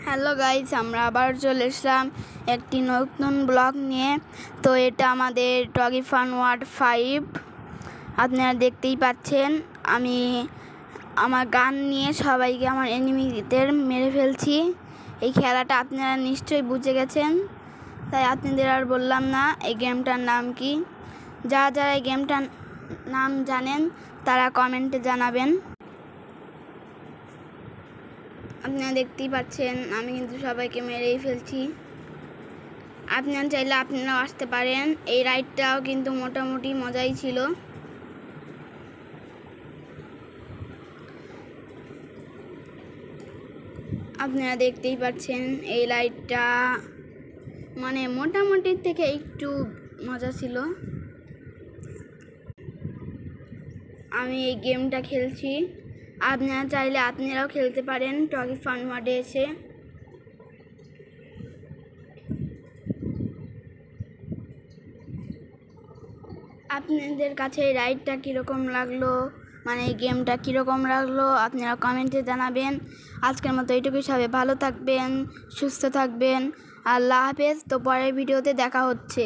Hello guys, আমরা আবার চলে এসলাম একটি নতুন ব্লগ নিয়ে। তো এটা আমাদের ডগি ফান ওয়ার্ড 5। আপনারা দেখতেই পাচ্ছেন আমি আমার গান নিয়ে সবাইকে, আমার এনিমিদের মেরে ফেলছি। এই খেলাটা আপনারা নিশ্চয়ই বুঝে গেছেন, তাই আপনাদের আর বললাম না এই গেমটার নাম কি। যারা এই গেমটার নাম জানেন তারা কমেন্টে জানাবেন। আপনারা দেখতেই পাচ্ছেন আমি কিন্তু সবাইকে মেরেই ফেলছি। আপনারা চাইলে আপনারাও আসতে পারেন। এই রাইডটাও কিন্তু মোটামুটি মজাই ছিল। আপনারা দেখতেই পাচ্ছেন এই রাইডটা মানে মোটামুটির থেকে একটু মজা ছিল। আমি এই গেমটা খেলছি, আপনারা চাইলে আপনারাও খেলতে পারেন ডগি ফান ওয়ার্ডে এসে। আপনাদের কাছে এই রাইডটা কীরকম লাগলো, মানে এই গেমটা কীরকম লাগলো আপনারা কমেন্টে জানাবেন। আজকের মতো এইটুকুই, সবাই ভালো থাকবেন, সুস্থ থাকবেন, আল্লাহ হাফেজ। তো পরের ভিডিওতে দেখা হচ্ছে।